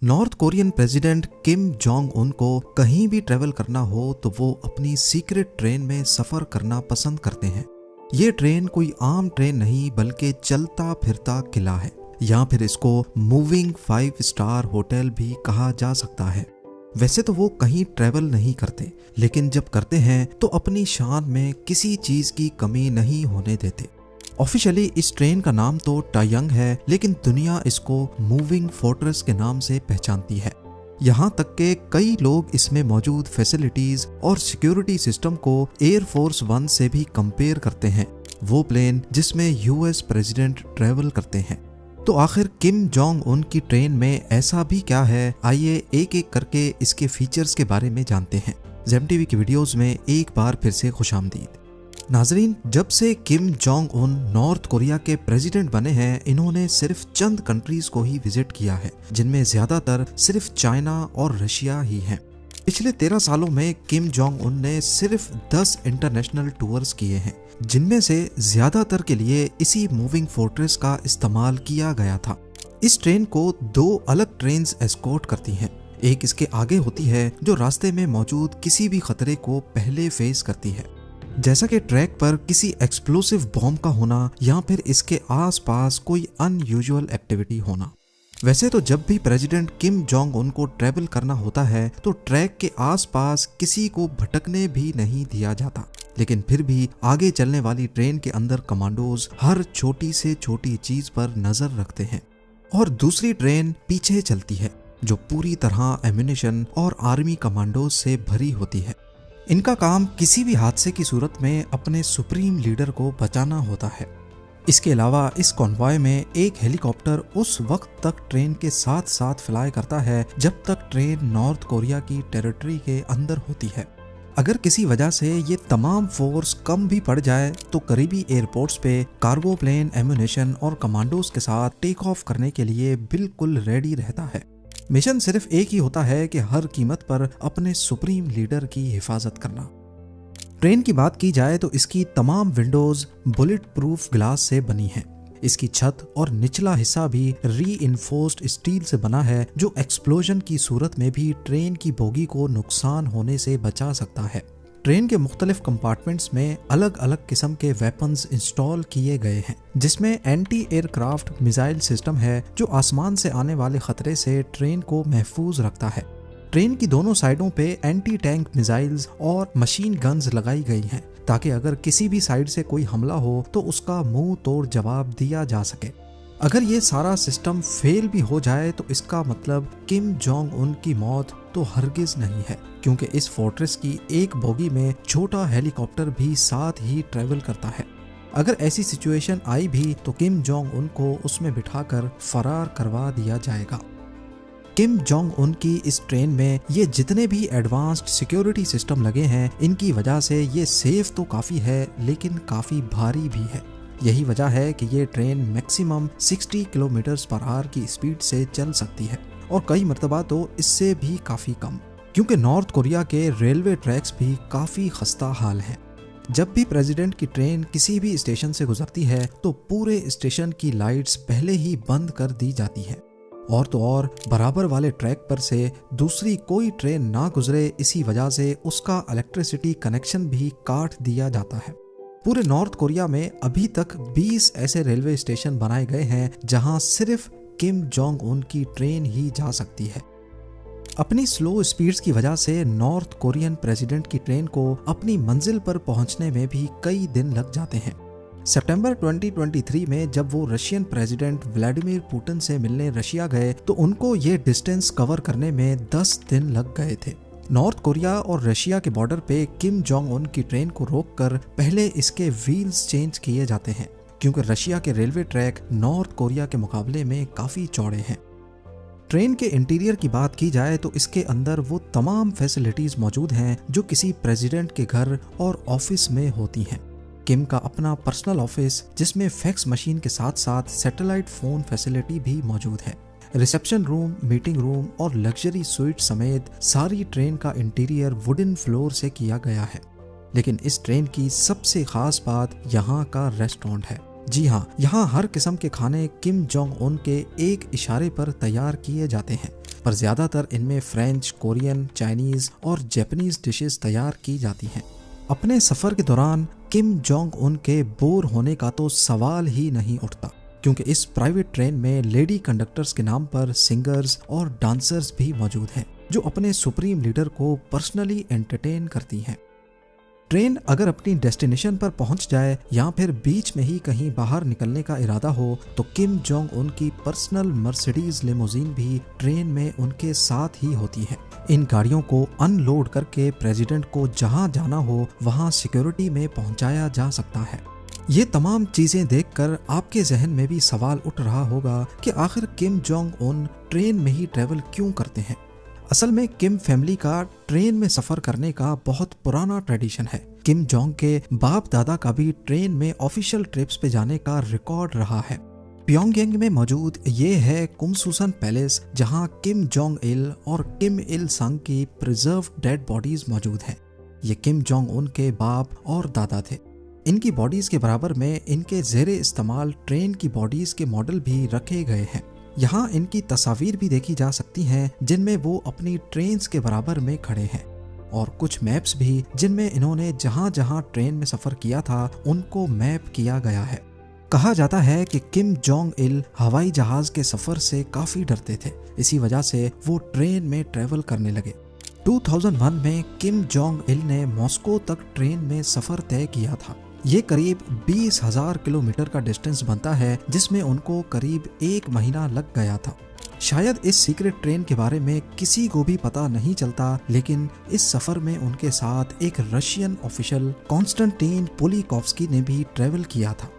North Korean president Kim Jong Un को कहीं भी ट्रेवल करना हो तो वो अपनी सीक्रेट ट्रेन में सफर करना पसंद करते हैं। ये ट्रेन कोई आम ट्रेन नहीं बल्कि चलता फिरता किला है, या फिर इसको मूविंग 5 स्टार होटल भी कहा जा सकता है। वैसे तो वो कहीं ट्रेवल नहीं करते, लेकिन जब करते हैं तो अपनी शान में किसी चीज की कमी नहीं होने देते। ऑफिशियली इस ट्रेन का नाम तो टायंग है, लेकिन दुनिया इसको मूविंग फोर्ट्रेस के नाम से पहचानती है। यहाँ तक के कई लोग इसमें मौजूद फैसिलिटीज और सिक्योरिटी सिस्टम को एयरफोर्स 1 से भी कंपेयर करते हैं, वो प्लेन जिसमें यूएस प्रेसिडेंट ट्रेवल करते हैं। तो आखिर किम जोंग उन की ट्रेन में ऐसा भी क्या है, आइए एक एक करके इसके फीचर्स के बारे में जानते हैं। जेम टीवी की वीडियोस में एक बार फिर से खुशामदीद। नाजरीन, जब से Kim Jong Un north Korea के प्रेसिडेंट बने हैं, इन्होंने सिर्फ चंद कंट्रीज को ही विजिट किया है, जिनमें ज्यादातर सिर्फ चाइना और रशिया ही हैं। पिछले 13 सालों में किम जोंग उन ने सिर्फ 10 इंटरनेशनल टूर्स किए हैं, जिनमें से ज्यादातर के लिए इसी मूविंग फोर्ट्रेस का इस्तेमाल किया गया था। इस ट्रेन को 2 अलग ट्रेन एस्कॉर्ट करती हैं। एक इसके आगे होती है जो रास्ते में मौजूद किसी भी खतरे को पहले फेस करती है, जैसा कि ट्रैक पर किसी एक्सप्लोसिव बॉम्ब का होना या फिर इसके आसपास कोई अनयूजुअल एक्टिविटी होना। वैसे तो जब भी प्रेसिडेंट किम जोंग उन को ट्रैवल करना होता है तो ट्रैक के आसपास किसी को भटकने भी नहीं दिया जाता, लेकिन फिर भी आगे चलने वाली ट्रेन के अंदर कमांडोज हर छोटी से छोटी चीज पर नजर रखते हैं और दूसरी ट्रेन पीछे चलती है, जो पूरी तरह एम्यूनिशन और आर्मी कमांडोज से भरी होती है। इनका काम किसी भी हादसे की सूरत में अपने सुप्रीम लीडर को बचाना होता है। इसके अलावा इस कॉन्वॉय में एक हेलीकॉप्टर उस वक्त तक ट्रेन के साथ साथ फ्लाई करता है जब तक ट्रेन नॉर्थ कोरिया की टेरिटरी के अंदर होती है। अगर किसी वजह से ये तमाम फोर्स कम भी पड़ जाए तो करीबी एयरपोर्ट्स पे कार्गो प्लेन एम्यूनिशन और कमांडोज के साथ टेक ऑफ करने के लिए बिल्कुल रेडी रहता है। मिशन सिर्फ एक ही होता है कि हर कीमत पर अपने सुप्रीम लीडर की हिफाजत करना। ट्रेन की बात की जाए तो इसकी तमाम विंडोज बुलेट प्रूफ ग्लास से बनी हैं। इसकी छत और निचला हिस्सा भी रीइंफोर्स्ड स्टील से बना है, जो एक्सप्लोजन की सूरत में भी ट्रेन की बोगी को नुकसान होने से बचा सकता है। ट्रेन के मुख्तलिफ कंपार्टमेंट्स में अलग अलग किस्म के वेपन्स इंस्टॉल किए गए हैं, जिसमें एंटी एयरक्राफ्ट मिसाइल सिस्टम है जो आसमान से आने वाले खतरे से ट्रेन को महफूज रखता है। ट्रेन की दोनों साइडों पे एंटी टैंक मिसाइल्स और मशीन गन्स लगाई गई हैं, ताकि अगर किसी भी साइड से कोई हमला हो तो उसका मुंह तोड़ जवाब दिया जा सके। अगर ये सारा सिस्टम फेल भी हो जाए तो इसका मतलब किम जोंग उन की मौत तो हरगिज नहीं है, क्योंकि इस फोर्ट्रेस की एक बोगी में छोटा हेलीकॉप्टर भी साथ ही ट्रेवल करता है। अगर ऐसी सिचुएशन आई भी तो किम जोंग उन को उसमें बिठाकर फरार करवा दिया जाएगा। किम जोंग उन की इस ट्रेन में ये जितने भी एडवांस्ड सिक्योरिटी सिस्टम लगे हैं, इनकी वजह से ये सेफ तो काफी है, लेकिन काफी भारी भी है। यही वजह है कि ये train maximum 60 kilometres per hour की स्पीड से चल सकती है, और कई मर्तबा तो इससे भी काफी कम, क्योंकि नॉर्थ कोरिया के रेलवे ट्रैक्स भी काफी खस्ता हाल हैं। जब भी प्रेसिडेंट की ट्रेन किसी भी स्टेशन से गुजरती है तो पूरे स्टेशन की लाइट्स पहले ही बंद कर दी जाती है, और तो और बराबर वाले ट्रैक पर से दूसरी कोई ट्रेन ना गुजरे, इसी वजह से उसका इलेक्ट्रिसिटी कनेक्शन भी काट दिया जाता है। पूरे नॉर्थ कोरिया में अभी तक 20 ऐसे रेलवे स्टेशन बनाए गए हैं जहां सिर्फ किम जोंग उन की ट्रेन ही जा सकती है। अपनी स्लो स्पीड्स की वजह से नॉर्थ कोरियन प्रेसिडेंट की ट्रेन को अपनी मंजिल पर पहुंचने में भी कई दिन लग जाते हैं। सितंबर 2023 में जब वो रशियन प्रेसिडेंट व्लादिमीर पुतिन से मिलने रशिया गए तो उनको ये डिस्टेंस कवर करने में 10 दिन लग गए थे। नॉर्थ कोरिया और रशिया के बॉर्डर पे किम जोंग उन की ट्रेन को रोककर पहले इसके व्हील्स चेंज किए जाते हैं, क्योंकि रशिया के रेलवे ट्रैक नॉर्थ कोरिया के मुकाबले में काफी चौड़े हैं। ट्रेन के इंटीरियर की बात की जाए तो इसके अंदर वो तमाम फैसिलिटीज मौजूद हैं जो किसी प्रेसिडेंट के घर और ऑफिस में होती हैं। किम का अपना पर्सनल ऑफिस, जिसमें फैक्स मशीन के साथ साथ सैटेलाइट फोन फैसिलिटी भी मौजूद है। रिसेप्शन रूम, मीटिंग रूम और लग्जरी स्वीट समेत सारी ट्रेन का इंटीरियर वुडन फ्लोर से किया गया है। लेकिन इस ट्रेन की सबसे खास बात यहाँ का रेस्टोरेंट है। जी हाँ, यहाँ हर किस्म के खाने किम जोंग उन के एक इशारे पर तैयार किए जाते हैं, पर ज़्यादातर इनमें फ्रेंच, कोरियन, चाइनीज़ और जापानीज़ डिशेस तैयार की जाती हैं। अपने सफ़र के दौरान किम जोंग उन के बोर होने का तो सवाल ही नहीं उठता, क्योंकि इस प्राइवेट ट्रेन में लेडी कंडक्टर्स के नाम पर सिंगर्स और डांसर्स भी मौजूद हैं, जो अपने सुप्रीम लीडर को पर्सनली एंटरटेन करती हैं। ट्रेन अगर अपनी डेस्टिनेशन पर पहुंच जाए या फिर बीच में ही कहीं बाहर निकलने का इरादा हो तो किम जोंग उन की पर्सनल मर्सिडीज लिमोजीन भी ट्रेन में उनके साथ ही होती है। इन गाड़ियों को अनलोड करके प्रेसिडेंट को जहां जाना हो वहां सिक्योरिटी में पहुंचाया जा सकता है। ये तमाम चीजें देखकर आपके जहन में भी सवाल उठ रहा होगा कि आखिर किम जोंग उन ट्रेन में ही ट्रेवल क्यों करते हैं। असल में किम फैमिली का ट्रेन में सफर करने का बहुत पुराना ट्रेडिशन है। किम जोंग के बाप दादा का भी ट्रेन में ऑफिशियल ट्रिप्स पे जाने का रिकॉर्ड रहा है। प्योंगयांग में मौजूद ये है कुमसुसन पैलेस, जहां किम जोंग इल और किम इल संग की प्रिजर्व डेड बॉडीज मौजूद हैं। ये किम जोंग उन के बाप और दादा थे। इनकी बॉडीज के बराबर में इनके ज़ेरे इस्तेमाल ट्रेन की बॉडीज के मॉडल भी रखे गए हैं। यहाँ इनकी तस्वीर भी देखी जा सकती हैं जिनमें वो अपनी ट्रेन्स के बराबर में खड़े हैं, और कुछ मैप्स भी जिनमें इन्होंने जहाँ जहाँ ट्रेन में सफ़र किया था उनको मैप किया गया है। कहा जाता है कि किम जोंग इल हवाई जहाज के सफ़र से काफ़ी डरते थे, इसी वजह से वो ट्रेन में ट्रेवल करने लगे। 2001 में किम जोंग इल ने मॉस्को तक ट्रेन में सफ़र तय किया था। ये करीब 20,000 किलोमीटर का डिस्टेंस बनता है, जिसमें उनको करीब 1 महीना लग गया था। शायद इस सीक्रेट ट्रेन के बारे में किसी को भी पता नहीं चलता, लेकिन इस सफ़र में उनके साथ एक रशियन ऑफिशियल कॉन्स्टेंटीन पोलिकोव्स्की ने भी ट्रेवल किया था।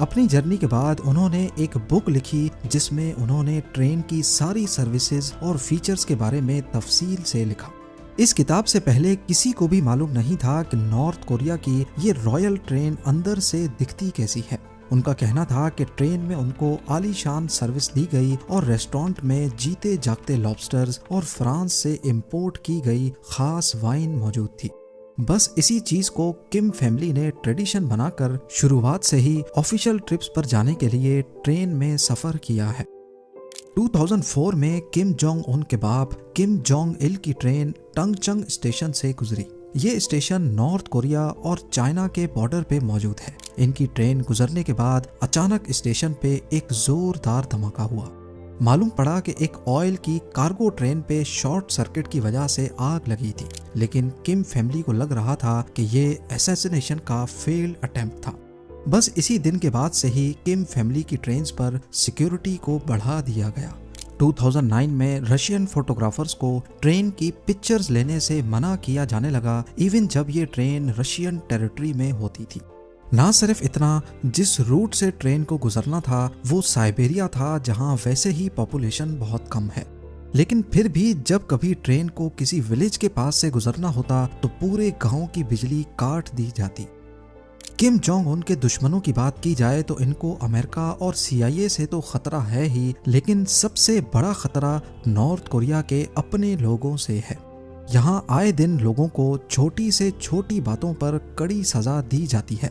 अपनी जर्नी के बाद उन्होंने एक बुक लिखी जिसमें उन्होंने ट्रेन की सारी सर्विसेज और फीचर्स के बारे में तफसील से लिखा। इस किताब से पहले किसी को भी मालूम नहीं था कि नॉर्थ कोरिया की ये रॉयल ट्रेन अंदर से दिखती कैसी है। उनका कहना था कि ट्रेन में उनको आलीशान सर्विस दी गई और रेस्टोरेंट में जीते जागते लॉबस्टर्स और फ्रांस से इंपोर्ट की गई खास वाइन मौजूद थी। बस इसी चीज को किम फैमिली ने ट्रेडिशन बनाकर शुरुआत से ही ऑफिशियल ट्रिप्स पर जाने के लिए ट्रेन में सफर किया है। 2004 में किम जोंग उन के बाप किम जोंग इल की ट्रेन टंगचंग स्टेशन से गुजरी। ये स्टेशन नॉर्थ कोरिया और चाइना के बॉर्डर पे मौजूद है। इनकी ट्रेन गुजरने के बाद अचानक स्टेशन पे एक जोरदार धमाका हुआ। मालूम पड़ा कि एक ऑयल की कार्गो ट्रेन पे शॉर्ट सर्किट की वजह से आग लगी थी, लेकिन किम फैमिली को लग रहा था कि ये असैसिनेशन का फेल्ड अटेम्प्ट था। बस इसी दिन के बाद से ही किम फैमिली की ट्रेन्स पर सिक्योरिटी को बढ़ा दिया गया। 2009 में रशियन फोटोग्राफर्स को ट्रेन की पिक्चर्स लेने से मना किया जाने लगा, इवन जब ये ट्रेन रशियन टेरिटरी में होती थी। ना सिर्फ इतना, जिस रूट से ट्रेन को गुजरना था वो साइबेरिया था, जहां वैसे ही पॉपुलेशन बहुत कम है। लेकिन फिर भी जब कभी ट्रेन को किसी विलेज के पास से गुजरना होता तो पूरे गांव की बिजली काट दी जाती। किम जोंग उन के दुश्मनों की बात की जाए तो इनको अमेरिका और CIA से तो खतरा है ही, लेकिन सबसे बड़ा खतरा नॉर्थ कोरिया के अपने लोगों से है। यहाँ आए दिन लोगों को छोटी से छोटी बातों पर कड़ी सजा दी जाती है।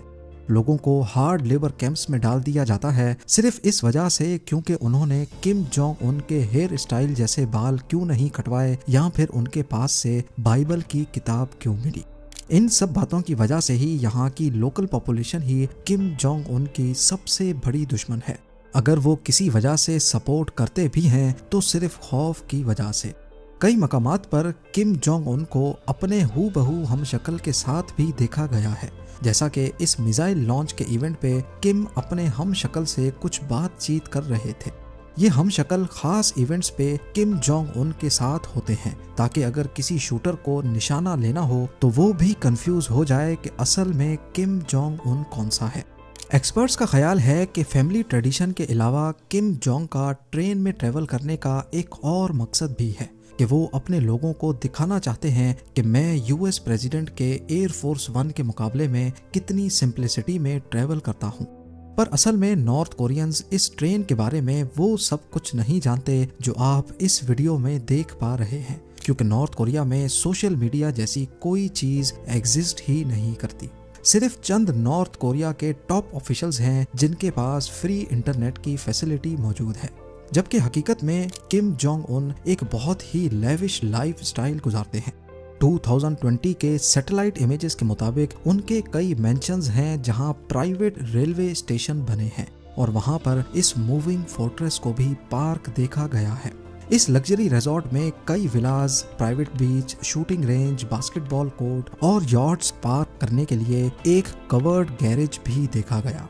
लोगों को हार्ड लेबर कैंप्स में डाल दिया जाता है, सिर्फ इस वजह से क्योंकि उन्होंने किम जोंग उन के हेयर स्टाइल जैसे बाल क्यों नहीं कटवाए या फिर उनके पास से बाइबल की किताब क्यों मिली। इन सब बातों की वजह से ही यहाँ की लोकल पॉपुलेशन ही किम जोंग उन की सबसे बड़ी दुश्मन है। अगर वो किसी वजह से सपोर्ट करते भी हैं तो सिर्फ खौफ की वजह से। कई मकामात पर किम जोंग उन को अपने हूबहू हमशक्ल के साथ भी देखा गया है, जैसा कि इस मिसाइल लॉन्च के इवेंट पे किम अपने हमशक्ल से कुछ बातचीत कर रहे थे। ये हमशक्ल खास इवेंट्स पे किम जोंग उन के साथ होते हैं, ताकि अगर किसी शूटर को निशाना लेना हो तो वो भी कंफ्यूज हो जाए कि असल में किम जोंग उन कौन सा है। एक्सपर्ट्स का ख्याल है कि फैमिली ट्रेडिशन के अलावा किम जोंग का ट्रेन में ट्रेवल करने का एक और मकसद भी है कि वो अपने लोगों को दिखाना चाहते हैं कि मैं US प्रेसिडेंट के एयर फोर्स 1 के मुकाबले में कितनी सिंप्लिसिटी में ट्रेवल करता हूँ। पर असल में नॉर्थ कोरियंस इस ट्रेन के बारे में वो सब कुछ नहीं जानते जो आप इस वीडियो में देख पा रहे हैं, क्योंकि नॉर्थ कोरिया में सोशल मीडिया जैसी कोई चीज एग्जिस्ट ही नहीं करती। सिर्फ चंद नॉर्थ कोरिया के टॉप ऑफिशियल्स हैं जिनके पास फ्री इंटरनेट की फैसिलिटी मौजूद है। जबकि हकीकत में किम जोंग उन एक बहुत ही लेविश लाइफ स्टाइल गुजारते हैं। 2020 के सैटेलाइट इमेजेस के मुताबिक उनके कई मेंशंस हैं जहां प्राइवेट रेलवे स्टेशन बने हैं और वहां पर इस मूविंग फोर्ट्रेस को भी पार्क देखा गया है। इस लग्जरी रिजॉर्ट में कई villas, private beach, shooting range, basketball court और यॉट्स पार्क करने के लिए एक कवर्ड गैरेज भी देखा गया।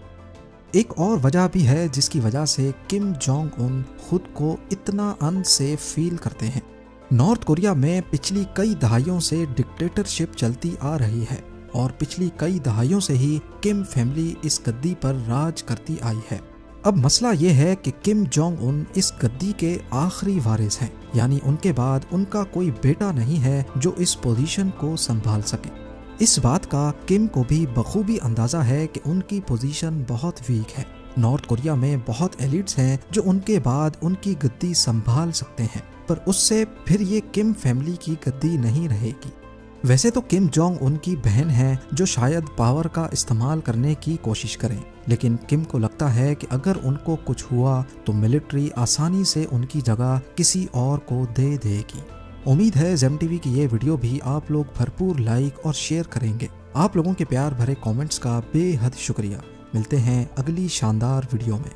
एक और वजह भी है जिसकी वजह से किम जोंग उन खुद को इतना अनसेफ फील करते हैं। नॉर्थ कोरिया में पिछली कई दहाइयों से डिक्टेटरशिप चलती आ रही है और पिछली कई दहाइयों से ही किम फैमिली इस गद्दी पर राज करती आई है। अब मसला ये है कि किम जोंग उन इस गद्दी के आखिरी वारिस हैं, यानी उनके बाद उनका कोई बेटा नहीं है जो इस पोजीशन को संभाल सके। इस बात का किम को भी बखूबी अंदाजा है कि उनकी पोजीशन बहुत वीक है। नॉर्थ कोरिया में बहुत एलिट्स हैं जो उनके बाद उनकी गद्दी संभाल सकते हैं, पर उससे फिर ये किम फैमिली की गद्दी नहीं रहेगी। वैसे तो किम जोंग उनकी बहन है जो शायद पावर का इस्तेमाल करने की कोशिश करें, लेकिन किम को लगता है कि अगर उनको कुछ हुआ तो मिलिट्री आसानी से उनकी जगह किसी और को दे देगी। उम्मीद है जेम टीवी की ये वीडियो भी आप लोग भरपूर लाइक और शेयर करेंगे। आप लोगों के प्यार भरे कमेंट्स का बेहद शुक्रिया। मिलते हैं अगली शानदार वीडियो में।